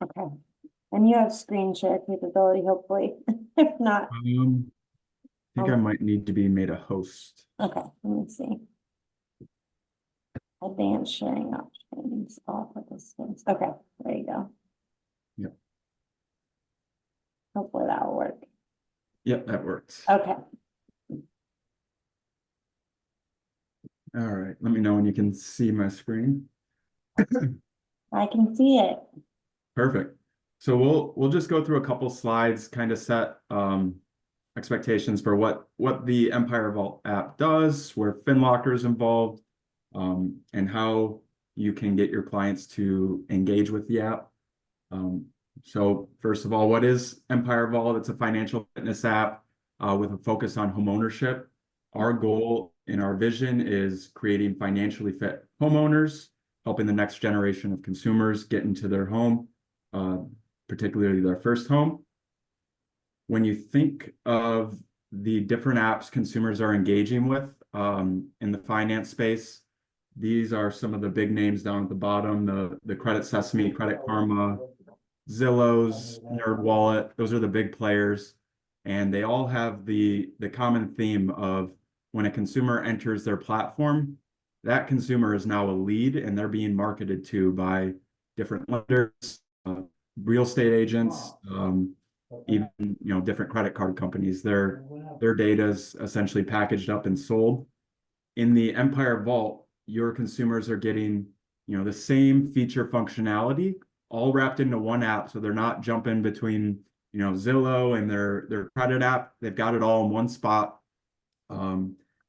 Okay. And you have screen share capability, hopefully. If not, I think I might need to be made a host. okay, let me see. Advanced sharing options, all participants. Okay, there you go. Yep. Hopefully that will work. Yep, that works. Okay. All right, let me know when you can see my screen. I can see it. Perfect. So we'll just go through a couple slides, kind of set expectations for what the Empire Vault app does, where Finlocker is involved, and how you can get your clients to engage with the app. So first of all, what is Empire Vault? It's a financial fitness app with a focus on homeownership. Our goal and our vision is creating financially fit homeowners, helping the next generation of consumers get into their home, particularly their first home. When you think of the different apps consumers are engaging with in the finance space, these are some of the big names down at the bottom, the Credit Sesame, Credit Karma, Zillow's, NerdWallet. Those are the big players. And they all have the common theme of when a consumer enters their platform, that consumer is now a lead and they're being marketed to by different lenders, real estate agents, even different credit card companies. Their data is essentially packaged up and sold. In the Empire Vault, your consumers are getting the same feature functionality all wrapped into one app, so they're not jumping between Zillow and their credit app. They've got it all in one spot,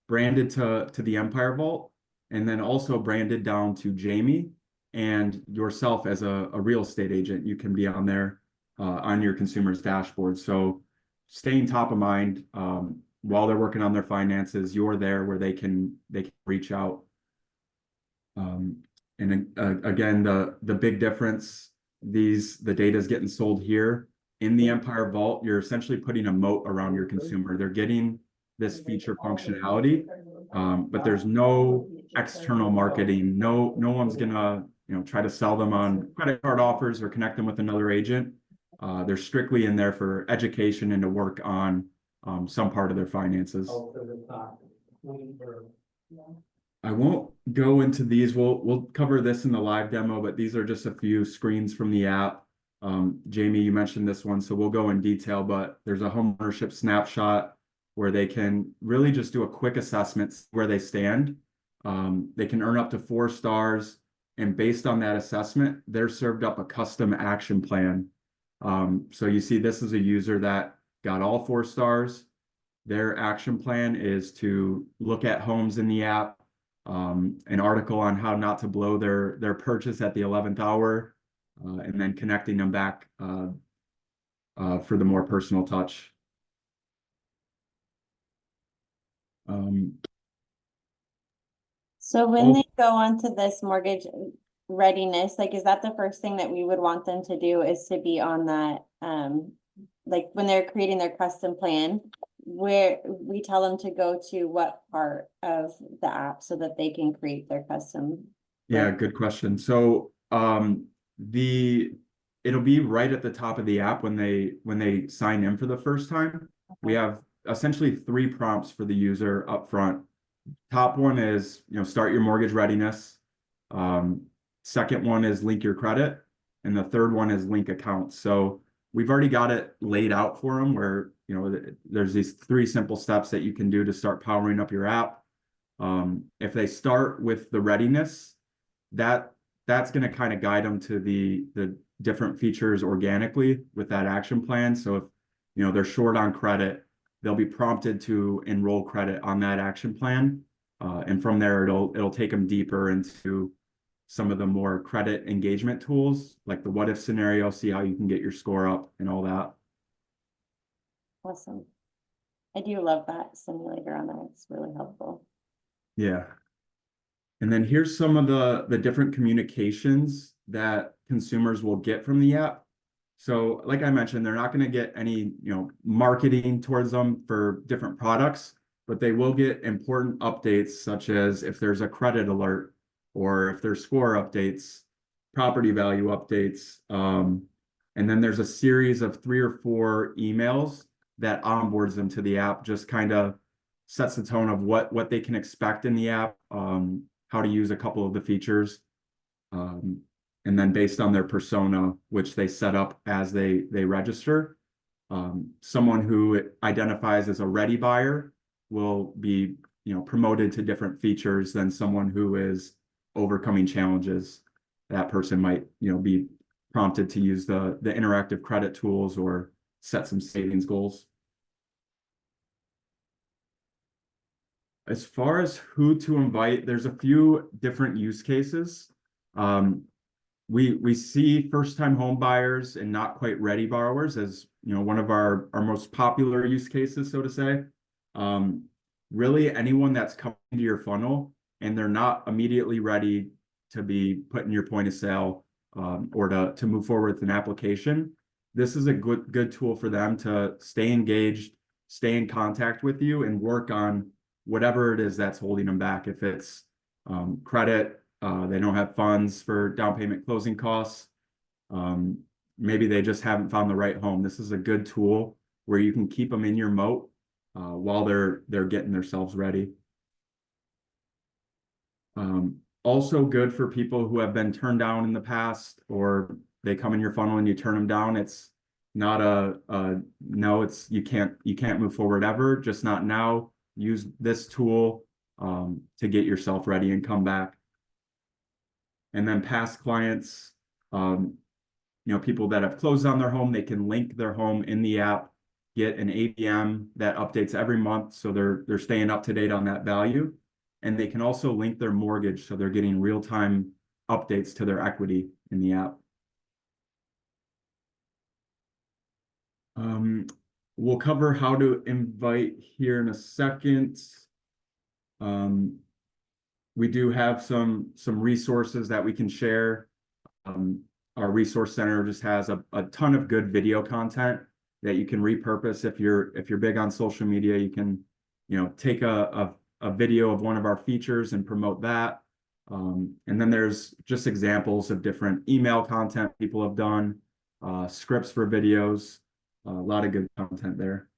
branded to the Empire Vault, and then also branded down to Jamie and yourself as a real estate agent. You can be on there on your consumer's dashboard. So staying top of mind while they're working on their finances, you're there where they can reach out. And again, the big difference, the data is getting sold here in the Empire Vault. You're essentially putting a moat around your consumer. They're getting this feature functionality, but there's no external marketing. No one's gonna try to sell them on credit card offers or connect them with another agent. They're strictly in there for education and to work on some part of their finances. I won't go into these. We'll cover this in the live demo, but these are just a few screens from the app. Jamie, you mentioned this one, so we'll go in detail, but there's a homeownership snapshot where they can really just do a quick assessment where they stand. They can earn up to 4 stars, and based on that assessment, they're served up a custom action plan. So you see this is a user that got all 4 stars. Their action plan is to look at homes in the app, an article on how not to blow their purchase at the 11th hour, and then connecting them back for the more personal touch. So when they go onto this mortgage readiness, like, is that the first thing that we would want them to do, is to be on that, like when they're creating their custom plan, where we tell them to go to what part of the app so that they can create their custom? Yeah, good question. So it'll be right at the top of the app when they sign in for the first time. Okay. We have essentially 3 prompts for the user up front. Top one is start your mortgage readiness. Second one is link your credit, and the third one is link accounts. So we've already got it laid out for them where there's these 3 simple steps that you can do to start powering up your app. If they start with the readiness, that's going to kind of guide them to the different features organically with that action plan. So if they're short on credit, they'll be prompted to enroll credit on that action plan, and from there it'll take them deeper into some of the more credit engagement tools, like the what if scenario, see how you can get your score up and all that. Awesome. I do love that simulator on there. It's really helpful. Yeah. And then here's some of the different communications that consumers will get from the app. So like I mentioned, they're not going to get any marketing towards them for different products, but they will get important updates, such as if there's a credit alert or if there's score updates, property value updates, And then there's a series of 3 or 4 emails that onboards them to the app, just kind of sets the tone of what they can expect in the app, how to use a couple of the features. And then based on their persona, which they set up as they register, someone who identifies as a ready buyer will be, promoted to different features than someone who is overcoming challenges. That person might, be prompted to use the interactive credit tools or set some savings goals. As far as who to invite, there's a few different use cases. We see first-time home buyers and not quite ready borrowers as one of our most popular use cases, so to say. Really, anyone that's coming to your funnel and they're not immediately ready to be put in your point of sale, or to move forward with an application, this is a good tool for them to stay engaged, stay in contact with you, and work on whatever it is that's holding them back. If it's credit, they don't have funds for down payment closing costs, maybe they just haven't found the right home. This is a good tool where you can keep them in your moat while they're getting themselves ready. Also good for people who have been turned down in the past, or they come in your funnel and you turn them down. It's not no, it's you can't move forward ever, just not now. Use this tool to get yourself ready and come back. And then past clients, people that have closed on their home, they can link their home in the app, get an APM that updates every month, so they're staying up to date on that value. And they can also link their mortgage, so they're getting real-time updates to their equity in the app. We'll cover how to invite here in a second. We do have some resources that we can share. Our resource center just has a ton of good video content that you can repurpose. If you're big on social media, you can take a video of one of our features and promote that. And then there's just examples of different email content people have done, scripts for videos, a lot of good content there.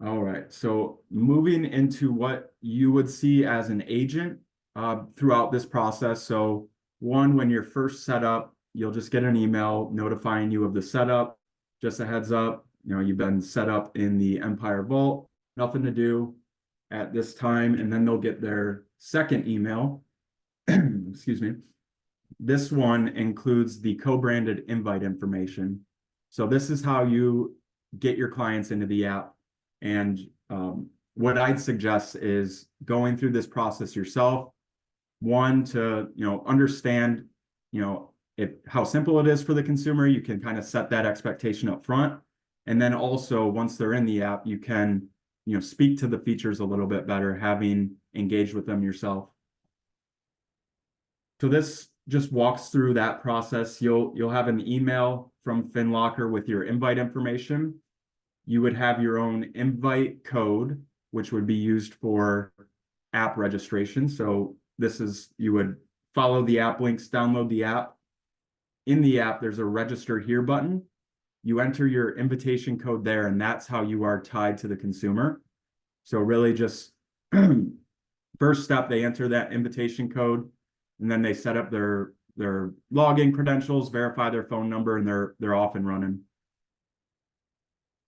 All right, so moving into what you would see as an agent throughout this process. So one, when you're first set up, you'll just get an email notifying you of the setup. Just a heads up, you've been set up in the Empire Vault, nothing to do at this time. And then they'll get their second email. Excuse me. This one includes the co-branded invite information. So this is how you get your clients into the app. And what I'd suggest is going through this process yourself. One, to understand how simple it is for the consumer. You can kind of set that expectation up front. And then also, once they're in the app, you can speak to the features a little bit better, having engaged with them yourself. So this just walks through that process. You'll have an email from Finlocker with your invite information. You would have your own invite code, which would be used for app registration. So you would follow the app links, download the app. In the app, there's a register here button. You enter your invitation code there, and that's how you are tied to the consumer. So really just first step, they enter that invitation code, and then they set up their login credentials, verify their phone number, and they're off and running.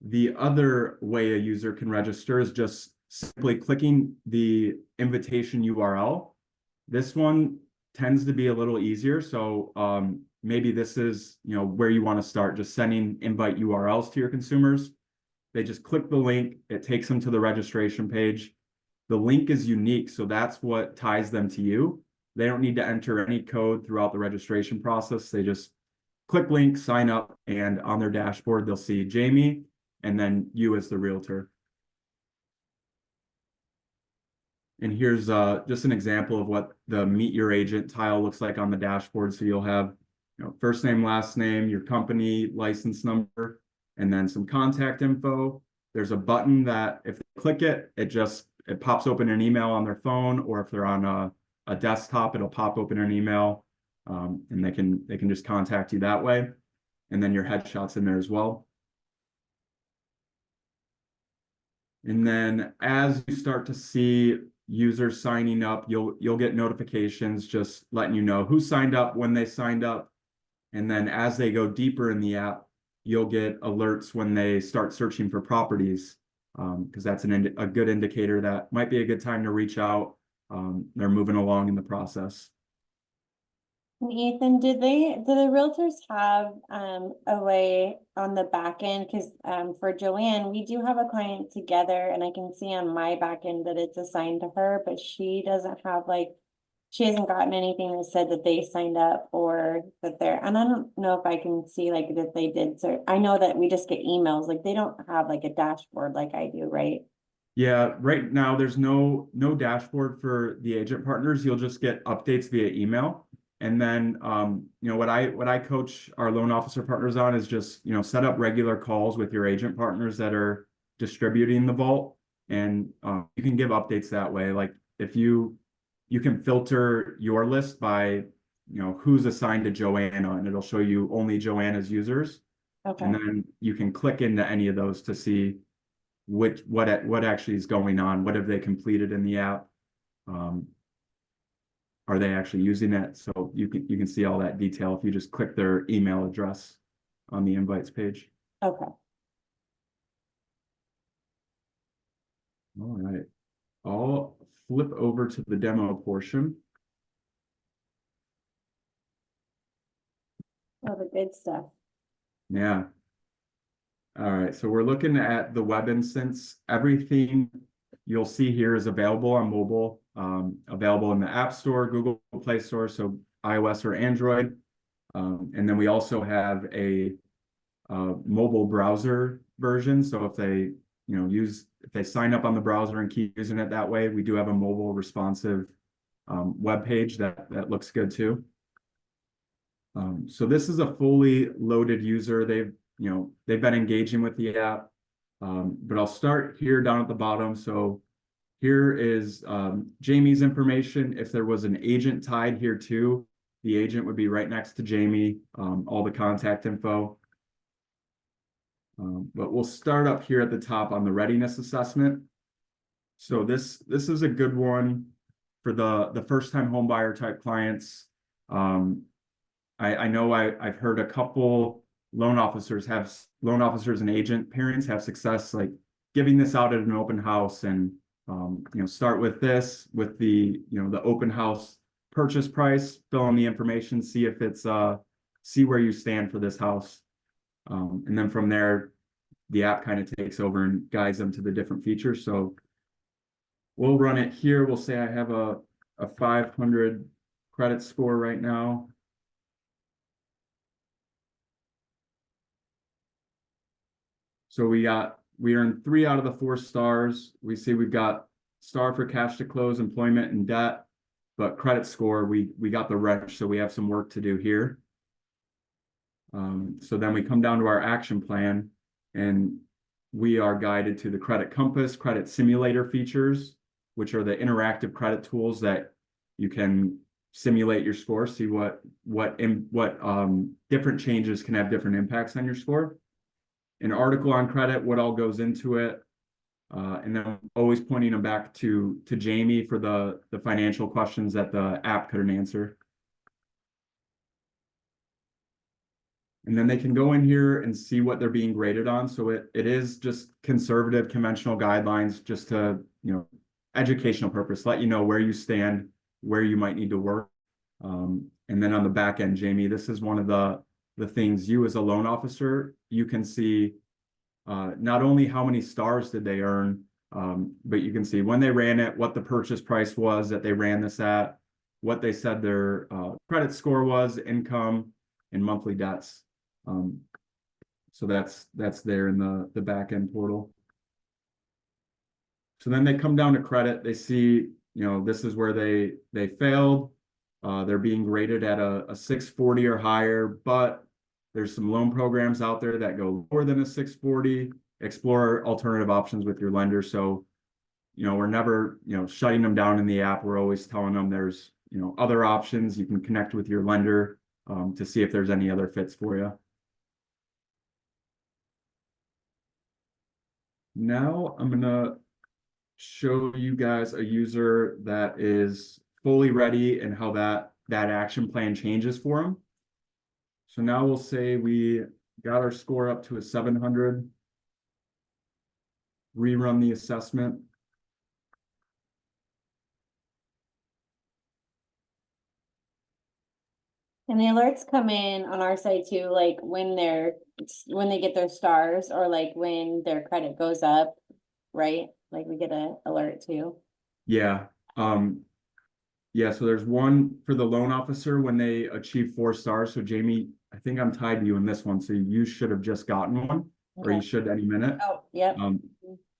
The other way a user can register is just simply clicking the invitation URL. This one tends to be a little easier. So maybe this is where you want to start, just sending invite URLs to your consumers. They just click the link, it takes them to the registration page. The link is unique, so that's what ties them to you. They don't need to enter any code throughout the registration process. They just click link, sign up, and on their dashboard, they'll see Jamie and then you as the realtor. And here's just an example of what the Meet Your Agent tile looks like on the dashboard. So you'll have first name, last name, your company, license number, and then some contact info. There's a button that if they click it, it pops open an email on their phone, or if they're on a desktop, it'll pop open an email. and they can just contact you that way. And then your headshot's in there as well. And then as you start to see users signing up, you'll get notifications just letting you know who signed up, when they signed up. And then as they go deeper in the app, you'll get alerts when they start searching for properties, because that's a good indicator that might be a good time to reach out. They're moving along in the process. Ethan, do the realtors have a way on the back end? Because for Joanne, we do have a client together, and I can see on my back end that it's assigned to her, but she doesn't have she hasn't gotten anything that said that they signed up or that they're, and I don't know if I can see that they did. So I know that we just get emails, they don't have a dashboard like I do, right? Yeah, right now there's no dashboard for the agent partners. You'll just get updates via email. And then what I coach our loan officer partners on is just set up regular calls with your agent partners that are distributing the vault, and you can give updates that way. Like if you can filter your list by who's assigned to Joanna, and it'll show you only Joanna's users. Okay. And then you can click into any of those to see what actually is going on. What have they completed in the app? Are they actually using it? So you can see all that detail if you just click their email address on the invites page. Okay. All right. I'll flip over to the demo portion. Oh, the good stuff. Yeah. All right. So we're looking at the web instance. Everything you'll see here is available on mobile, available in the App Store, Google Play Store, so iOS or Android. And then we also have a mobile browser version. So if they if they sign up on the browser and keep using it that way, we do have a mobile responsive web page that looks good too. So this is a fully loaded user. They've been engaging with the app. But I'll start here down at the bottom. So here is Jamie's information. If there was an agent tied here too, the agent would be right next to Jamie, all the contact info. But we'll start up here at the top on the readiness assessment. So this is a good one for the first-time home buyer type clients. I know I've heard a couple loan officers and agent parents have success giving this out at an open house, and start with this with the open house purchase price, fill in the information, see if it's see where you stand for this house, and then from there the app kind of takes over and guides them to the different features. So we'll run it here. We'll say I have a 500 credit score right now. So we earned 3 out of the 4 stars. We see we've got star for cash to close, employment, and debt, but credit score, we got the wrench, so we have some work to do here. So then we come down to our action plan, and we are guided to the credit compass, credit simulator features, which are the interactive credit tools that you can simulate your score, see what different changes can have different impacts on your score. An article on credit, what all goes into it, and then always pointing them back to Jamie for the financial questions that the app couldn't answer. And then they can go in here and see what they're being graded on. So it is just conservative, conventional guidelines, just to educational purpose, let you know where you stand, where you might need to work. And then on the back end, Jamie, this is one of the things you as a loan officer, you can see not only how many stars did they earn, but you can see when they ran it, what the purchase price was that they ran this at, what they said their credit score was, income, and monthly debts. So that's there in the back end portal. So then they come down to credit. They see, this is where they failed. They're being graded at a 640 or higher, but there's some loan programs out there that go lower than a 640. Explore alternative options with your lender. So, we're never, shutting them down in the app. We're always telling them there's, other options. You can connect with your lender to see if there's any other fits for you. Now I'm gonna show you guys a user that is fully ready and how that action plan changes for them. So now we'll say we got our score up to a 700, rerun the assessment. And the alerts come in on our side too, like when they get their stars or like when their credit goes up, right? Like we get a alert too. Yeah. Yeah, so there's one for the loan officer when they achieve 4 stars. So Jamie, I think I'm tied to you in this one. So you should have just gotten one, or you Okay. should any minute. Oh, yep.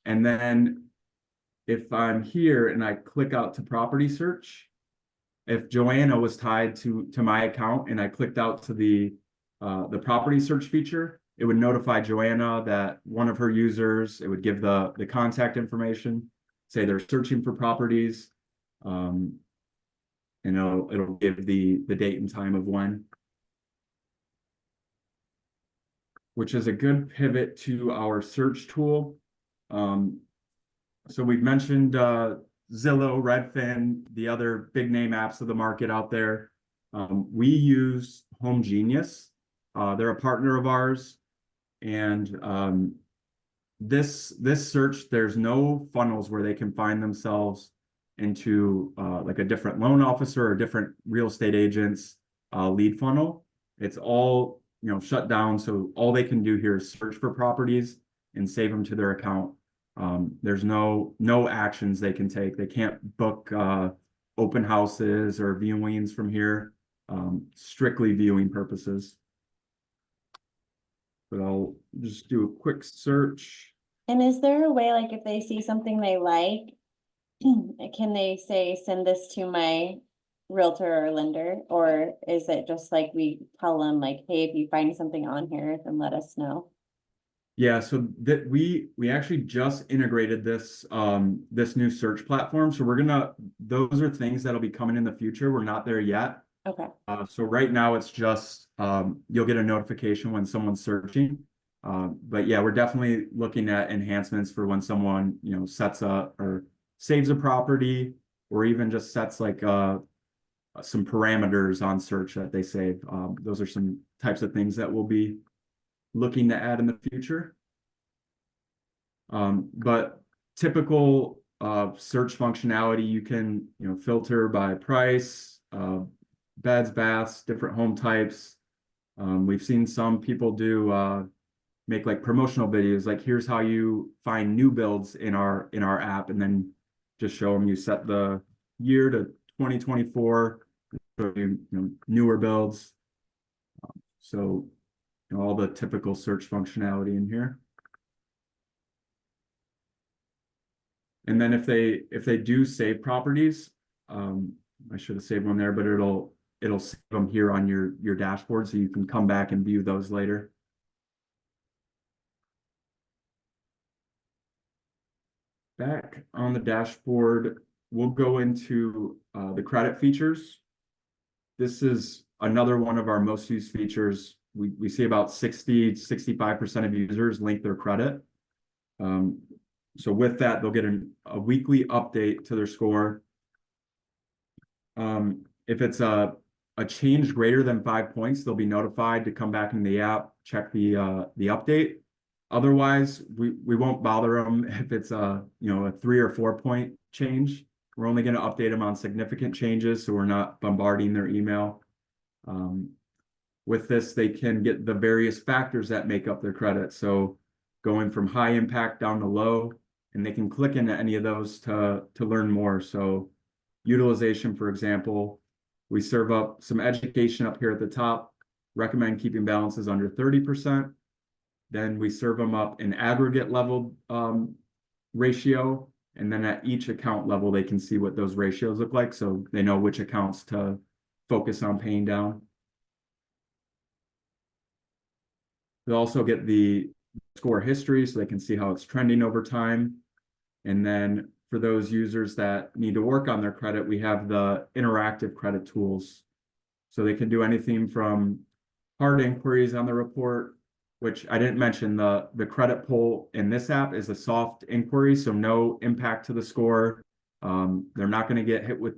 And then if I'm here and I click out to property search, if Joanna was tied to my account and I clicked out to the property search feature, it would notify Joanna that one of her users, it would give the contact information, say they're searching for properties. And it'll give the date and time of when, which is a good pivot to our search tool. So we've mentioned Zillow, Redfin, the other big name apps of the market out there. We use HomeGenius. They're a partner of ours, and this search, there's no funnels where they can find themselves into like a different loan officer or different real estate agents lead funnel. It's all shut down, so all they can do here is search for properties and save them to their account. There's no actions they can take. They can't book open houses or viewings from here, strictly viewing purposes. But I'll just do a quick search. And is there a way, like if they see something they like, can they say, send this to my realtor or lender? Or is it just like we tell them like, hey, if you find something on here, then let us know? Yeah, so that we actually just integrated this this new search platform. So those are things that'll be coming in the future. We're not there yet. Okay. So right now it's just you'll get a notification when someone's searching. But yeah, we're definitely looking at enhancements for when someone, sets up or saves a property, or even just sets like some parameters on search that they save. Those are some types of things that we'll be looking to add in the future. But typical search functionality, you can filter by price, beds, baths, different home types. We've seen some people do make like promotional videos, like here's how you find new builds in our app, and then just show them you set the year to 2024, show you, newer builds. So all the typical search functionality in here. And then if they do save properties, I should have saved one there, but it'll save them here on your dashboard, so you can come back and view those later. Back on the dashboard, we'll go into the credit features. This is another one of our most used features. We see about 65% of users link their credit. So with that, they'll get a weekly update to their score. If it's a change greater than 5 points, they'll be notified to come back in the app, check the update. Otherwise, we won't bother them if it's a 3 or 4 point change. We're only going to update them on significant changes, so we're not bombarding their email. With this, they can get the various factors that make up their credit. So going from high impact down to low, and they can click into any of those to learn more. So utilization, for example, we serve up some education up here at the top, recommend keeping balances under 30%. Then we serve them up an aggregate level ratio, and then at each account level, they can see what those ratios look like, so they know which accounts to focus on paying down. They'll also get the score history, so they can see how it's trending over time. And then for those users that need to work on their credit, we have the interactive credit tools. So they can do anything from hard inquiries on the report, which I didn't mention, the credit pull in this app is a soft inquiry, so no impact to the score. They're not going to get hit with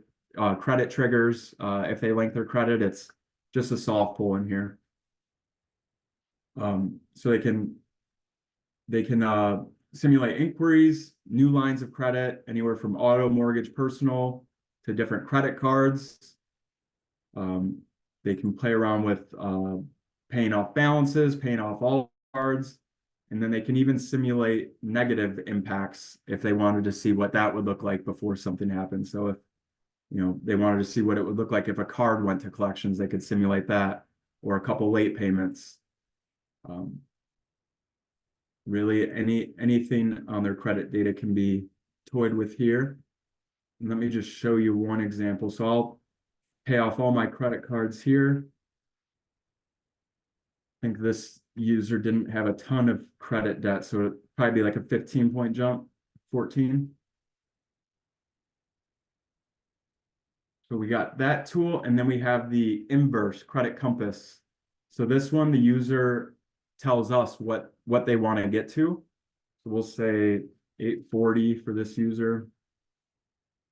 credit triggers if they link their credit. It's just a soft pull in here. So they can simulate inquiries, new lines of credit, anywhere from auto, mortgage, personal to different credit cards. They can play around with paying off balances, paying off all cards, and then they can even simulate negative impacts if they wanted to see what that would look like before something happened. So if they wanted to see what it would look like if a card went to collections, they could simulate that, or a couple late payments. Really, anything on their credit data can be toyed with here. And let me just show you one example. So I'll pay off all my credit cards here. I think this user didn't have a ton of credit debt, so it'd probably be like a 15-point jump, 14. So we got that tool, and then we have the inverse credit compass. So this one, the user tells us what they want to get to. So we'll say 840 for this user.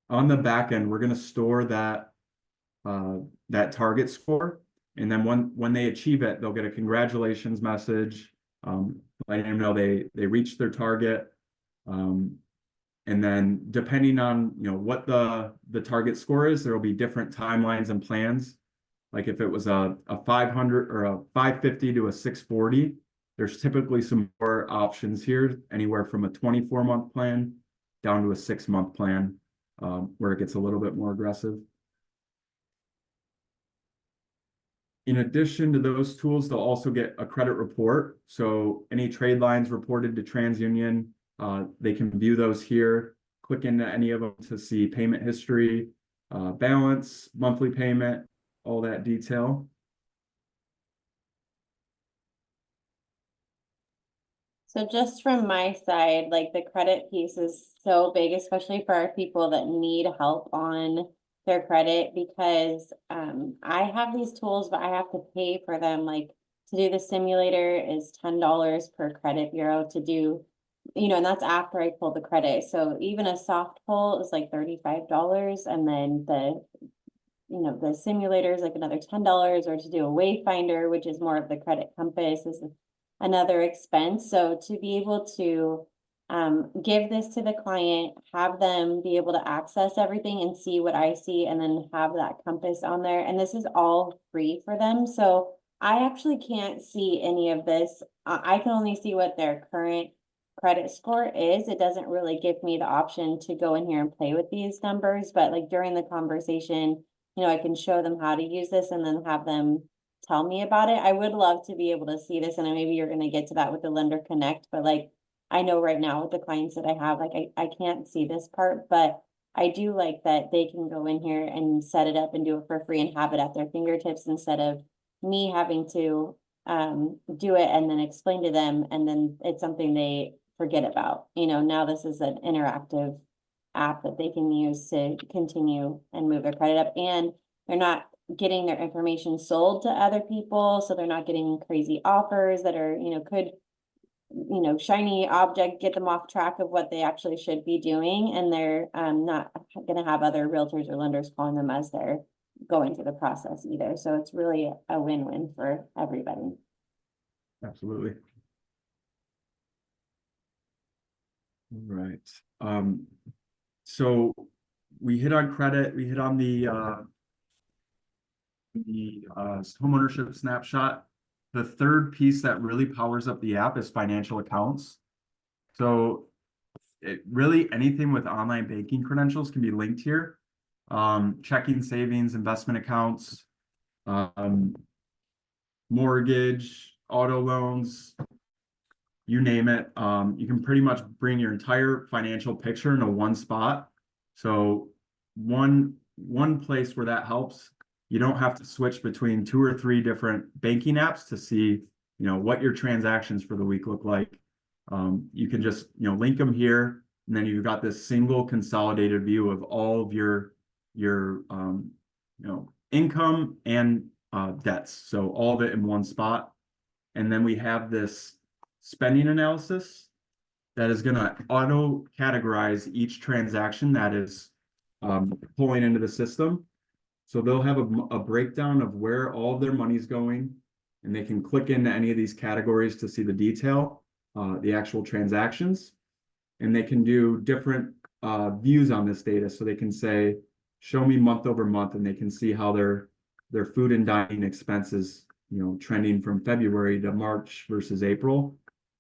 On the back end, we're going to store that target score, and then when they achieve it, they'll get a congratulations message, letting them know they reached their target. And then depending on what the target score is, there will be different timelines and plans. Like if it was a 500 or a 550 to a 640, there's typically some more options here, anywhere from a 24-month plan down to a 6-month plan, where it gets a little bit more aggressive. In addition to those tools, they'll also get a credit report. So any trade lines reported to TransUnion, they can view those here, click into any of them to see payment history, balance, monthly payment, all that detail. So just from my side, like the credit piece is so big, especially for our people that need help on their credit, because I have these tools, but I have to pay for them. Like to do the simulator is $10 per credit bureau to do, and that's after I pull the credit. So even a soft pull is like $35, and then the simulator is like another $10, or to do a wayfinder, which is more of the credit compass, is another expense. So to be able to give this to the client, have them be able to access everything and see what I see, and then have that compass on there. And this is all free for them. So I actually can't see any of this. I can only see what their current credit score is. It doesn't really give me the option to go in here and play with these numbers, but like during the conversation, I can show them how to use this and then have them tell me about it. I would love to be able to see this, and maybe you're going to get to that with the Lender Connect, but like I know right now with the clients that I have, like I can't see this part, but I do like that they can go in here and set it up and do it for free and have it at their fingertips, instead of me having to do it and then explain to them, and then it's something they forget about. Now this is an interactive app that they can use to continue and move their credit up, and they're not getting their information sold to other people, so they're not getting crazy offers that are could shiny object get them off track of what they actually should be doing, and they're not going to have other realtors or lenders calling them as they're going through the process either. So it's really a win-win for everybody. Absolutely. All right. So we hit on credit, we hit on the homeownership snapshot. The third piece that really powers up the app is financial accounts. So really anything with online banking credentials can be linked here. Checking, savings, investment accounts, mortgage, auto loans, you name it. You can pretty much bring your entire financial picture into one spot. So one place where that helps, you don't have to switch between 2 or 3 different banking apps to see, what your transactions for the week look like. You can just, link them here. And then you've got this single consolidated view of all of your income and debts. So all of it in one spot. And then we have this spending analysis that is going to auto categorize each transaction that is pulling into the system. So they'll have a breakdown of where all of their money's going, and they can click into any of these categories to see the detail, the actual transactions, and they can do different views on this data. So they can say, show me month over month, and they can see how their food and dining expenses, trending from February to March versus April.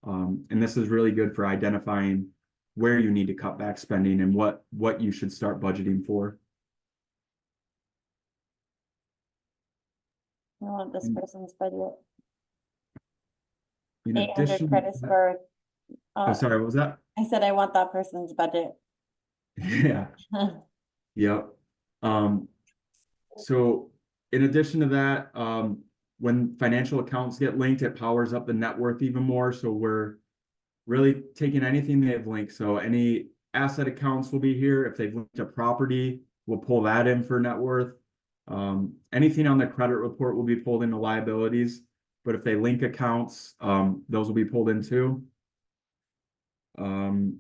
And this is really good for identifying where you need to cut back spending and what you should start budgeting for. I want this person's budget. In 800 addition, credit score. oh, sorry, what was that? I said I want that person's budget. Yeah. Yep. So in addition to that, when financial accounts get linked, it powers up the net worth even more. So we're really taking anything they've linked. So any asset accounts will be here. If they've linked a property, we'll pull that in for net worth. Anything on the credit report will be pulled into liabilities. But if they link accounts, those will be pulled in too. And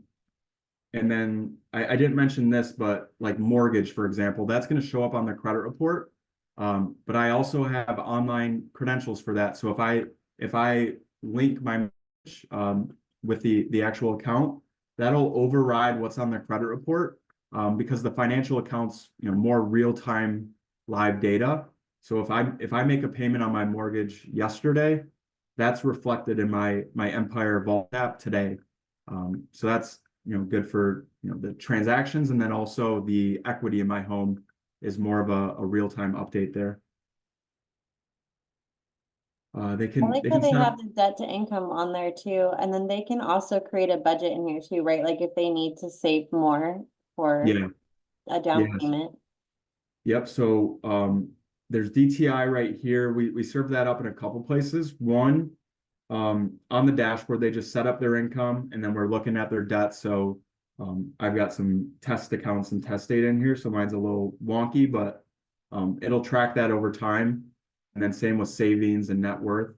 then I didn't mention this, but like mortgage, for example, that's going to show up on the credit report. But I also have online credentials for that. So if I link my mortgage, with the actual account, that'll override what's on the credit report, because the financial accounts, more real-time live data. So if I make a payment on my mortgage yesterday, that's reflected in my Empire Vault app today. So that's good for the transactions, and then also the equity in my home is more of a real-time update there. They I can like how they have the debt to income on there too, and then they can also create a budget in here too, right? Like if they need to save more for a down yes. payment. Yep. So there's DTI right here. We serve that up in a couple places. One, on the dashboard, they just set up their income, and then we're looking at their debt. So I've got some test accounts and test data in here, so mine's a little wonky, but it'll track that over time. And then same with savings and net worth.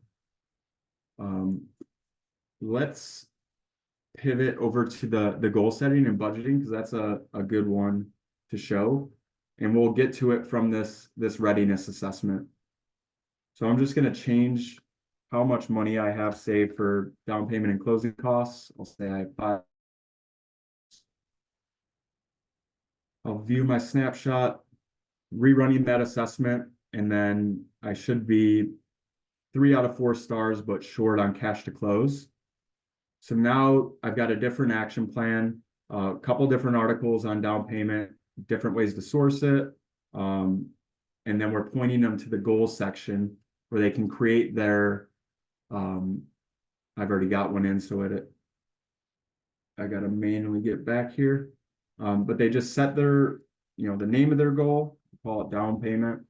Let's pivot over to the goal setting and budgeting, because that's a good one to show. And we'll get to it from this readiness assessment. So I'm just going to change how much money I have saved for down payment and closing costs. I'll say I have 5. I'll view my snapshot, rerunning that assessment, and then I should be 3 out of 4 stars, but short on cash to close. So now I've got a different action plan, a couple different articles on down payment, different ways to source it. And then we're pointing them to the goals section where they can create their, I've already got one in, so I got to manually get back here. But they just set their, the name of their goal, call it down payment.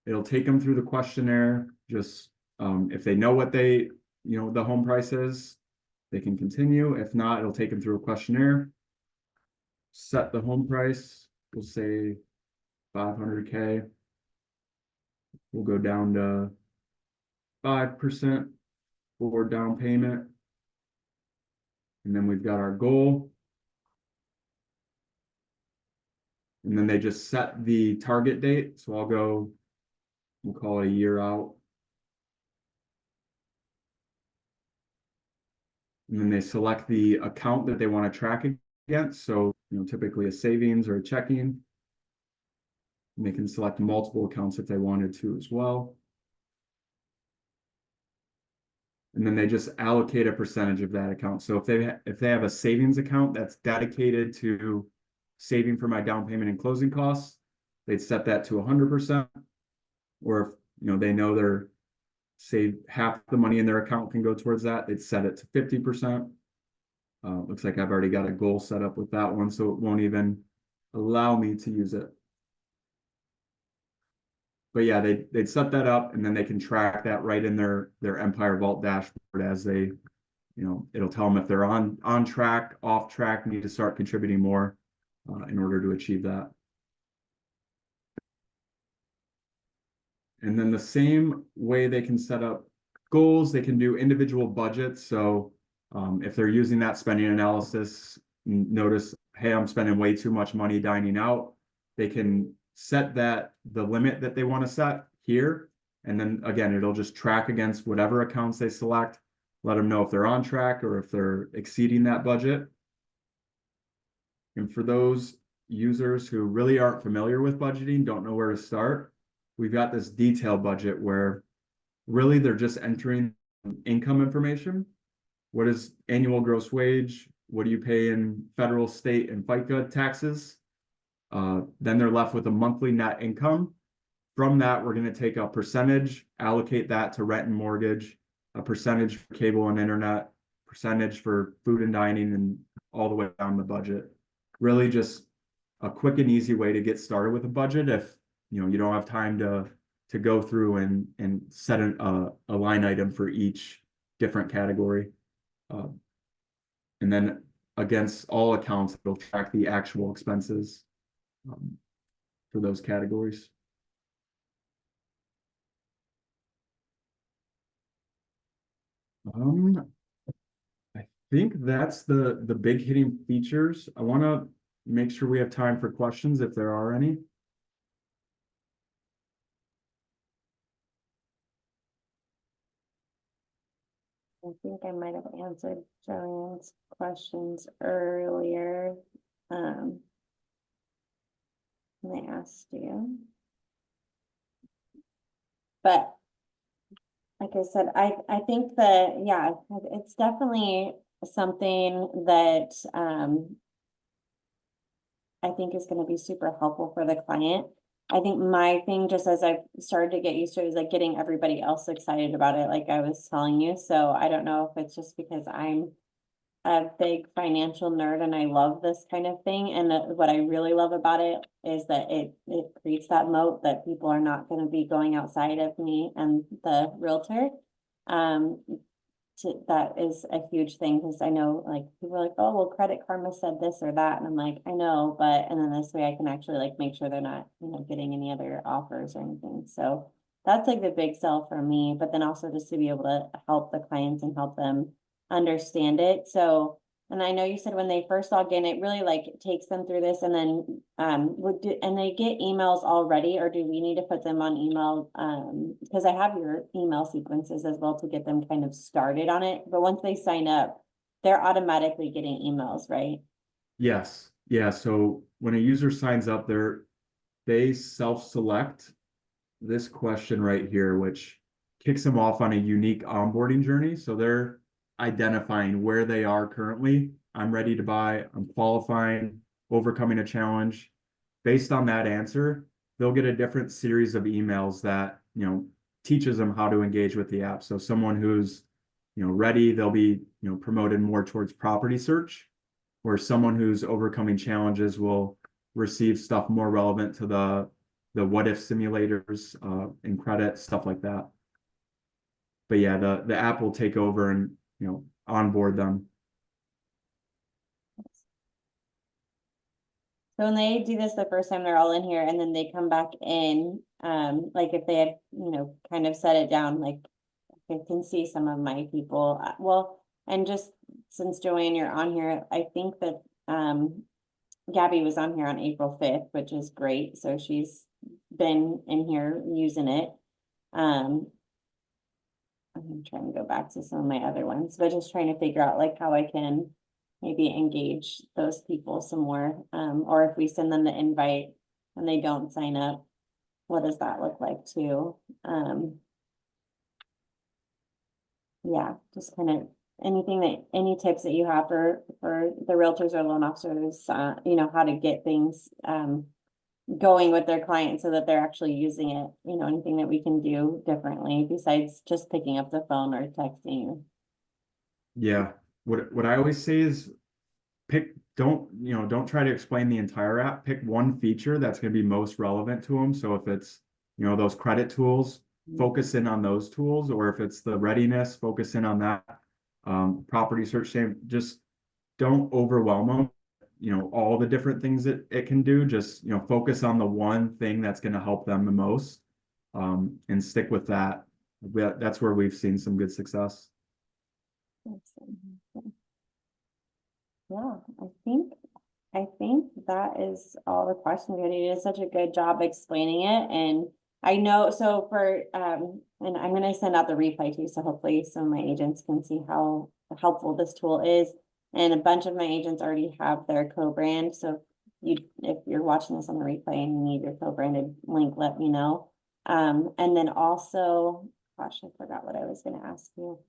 It'll take them through the questionnaire. Just if they know what the home price is, they can continue. If not, it'll take them through a questionnaire. Set the home price. We'll say 500K. We'll go down to 5% for down payment. And then we've got our goal. And then they just set the target date. So we'll call it a year out. And then they select the account that they want to track against. So, typically a savings or a checking. And they can select multiple accounts if they wanted to as well. And then they just allocate a percentage of that account. So if they have a savings account that's dedicated to saving for my down payment and closing costs, they'd set that to 100%. Or if they know they're save half the money in their account can go towards that, they'd set it to 50%. Looks like I've already got a goal set up with that one, so it won't even allow me to use it. But yeah, they'd set that up, and then they can track that right in their Empire Vault dashboard as they It'll tell them if they're on track, off track, need to start contributing more in order to achieve that. And then the same way they can set up goals, they can do individual budgets. So if they're using that spending analysis, notice, hey, I'm spending way too much money dining out, they can set the limit that they want to set here. And then again, it'll just track against whatever accounts they select, let them know if they're on track or if they're exceeding that budget. And for those users who really aren't familiar with budgeting, don't know where to start, we've got this detailed budget where really they're just entering income information. What is annual gross wage? What do you pay in federal, state, and FICA taxes? Then they're left with a monthly net income. From that, we're going to take a percentage, allocate that to rent and mortgage, a percentage for cable and internet, percentage for food and dining, and all the way down the budget. Really just a quick and easy way to get started with a budget if you don't have time to go through and set a line item for each different category. And then against all accounts, it'll track the actual expenses for those categories. I think that's the big hitting features. I want to make sure we have time for questions if there are any. I think I might have answered Joanne's questions earlier. When I asked you. But like I said, I think that, yeah, it's definitely something that I think is going to be super helpful for the client. I think my thing, just as I've started to get used to it, is like getting everybody else excited about it, like I was telling you. So I don't know if it's just because I'm a big financial nerd and I love this kind of thing. And what I really love about it is that it creates that moat that people are not going to be going outside of me and the realtor. That is a huge thing, because I know like people are like, oh, well, Credit Karma said this or that, and I'm like, I know, but and then this way I can actually like make sure they're not getting any other offers or anything. So that's like the big sell for me, but then also just to be able to help the clients and help them understand it. So, and I know you said when they first log in, it really like takes them through this, and then and they get emails already, or do we need to put them on email? Because I have your email sequences as well to get them kind of started on it. But once they sign up, they're automatically getting emails, right? Yes. Yeah. So when a user signs up, they self-select this question right here, which kicks them off on a unique onboarding journey. So they're identifying where they are currently. I'm ready to buy, I'm qualifying, overcoming a challenge. Based on that answer, they'll get a different series of emails that, teaches them how to engage with the app. So someone who's, ready, they'll be, promoted more towards property search, where someone who's overcoming challenges will receive stuff more relevant to the what if simulators and credit, stuff like that. But yeah, the app will take over and onboard them. So when they do this the first time, they're all in here, and then they come back in, like if they had, kind of set it down, like I can see some of my people, well, and just since Joanne, you're on here, I think that, Gabby was on here on April 5th, which is great. So she's been in here using it. I'm trying to go back to some of my other ones, but just trying to figure out like how I can maybe engage those people some more. Or if we send them the invite and they don't sign up, what does that look like too? Yeah, just kind of any tips that you have for the realtors or loan officers, how to get things going with their clients so that they're actually using it, anything that we can do differently besides just picking up the phone or texting. Yeah. What I always say is don't try to explain the entire app. Pick one feature that's going to be most relevant to them. So if it's, those credit tools, focus in on those tools, or if it's the readiness, focus in on that. property search name, just don't overwhelm them. All the different things that it can do, just, focus on the one thing that's going to help them the most, and stick with that. That's where we've seen some good success. Yeah, I think that is all the questions. You did such a good job explaining it, and I know, so for, and I'm gonna send out the replay too, so hopefully some of my agents can see how helpful this tool is. And a bunch of my agents already have their co-brand, so if you're watching this on the replay and you need your co-branded link, let me know. And then also, gosh, I forgot what I was gonna ask you.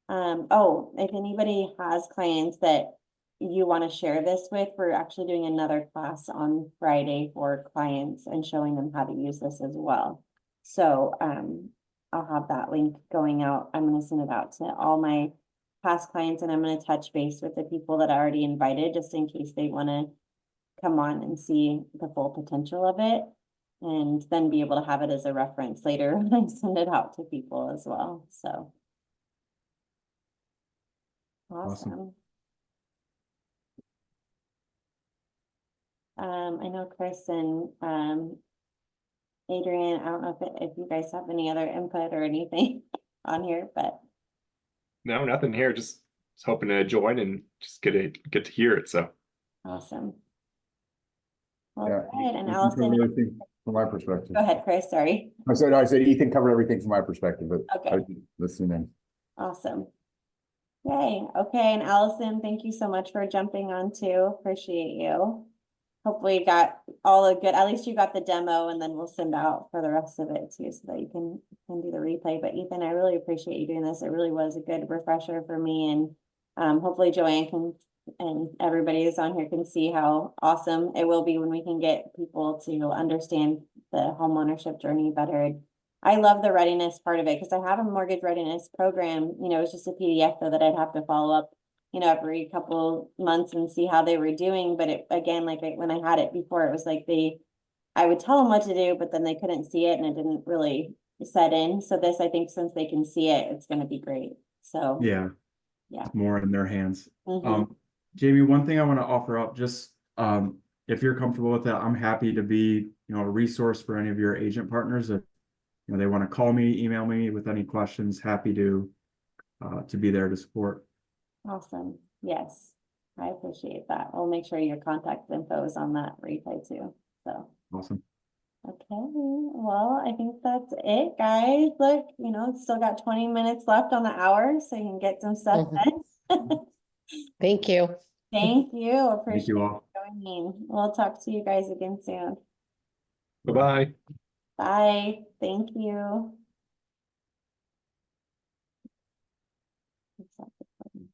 Oh, if anybody has clients that you want to share this with, we're actually doing another class on Friday for clients and showing them how to use this as well. So I'll have that link going out. I'm going to send it out to all my past clients, and I'm going to touch base with the people that I already invited, just in case they want to come on and see the full potential of it, and then be able to have it as a reference later when I send it out to people as well. So awesome. I know Chris and Adrian, I don't know if you guys have any other input or anything on here, but No, nothing here. Just was hoping to join and just get to hear it. So awesome. Well, Yeah, great. And Ethan Allison, covered everything from my perspective. go ahead, Chris, sorry. I said Ethan covered everything from my perspective, but I Okay, was listening in. awesome. Yay. Okay, and Allison, thank you so much for jumping on too. Appreciate you. Hopefully you got all the good, at least you got the demo, and then we'll send out for the rest of it too, so that you can do the replay. But Ethan, I really appreciate you doing this. It really was a good refresher for me, and hopefully Joanne can, and everybody who's on here can see how awesome it will be when we can get people to understand the homeownership journey better. I love the readiness part of it, because I have a mortgage readiness program. It's just a PDF though that I'd have to follow up every couple months and see how they were doing. But it, again, like when I had it before, it was like I would tell them what to do, but then they couldn't see it and it didn't really set in. So this, I think, since they can see it, it's going to be great. So Yeah. Yeah. More in their hands. Mhm. Jamie, one thing I want to offer up, just if you're comfortable with that, I'm happy to be, a resource for any of your agent partners. If they want to call me, email me with any questions, happy to be there to support. Awesome. Yes, I appreciate that. We'll make sure your contact info is on that replay too. So Awesome. okay, well, I think that's it, guys. Look, still got 20 minutes left on the hour, so you can get some stuff done. Thank you. Thank you. Thank Appreciate you you all. joining. We'll talk to you guys again soon. bye-bye. Bye. Thank you.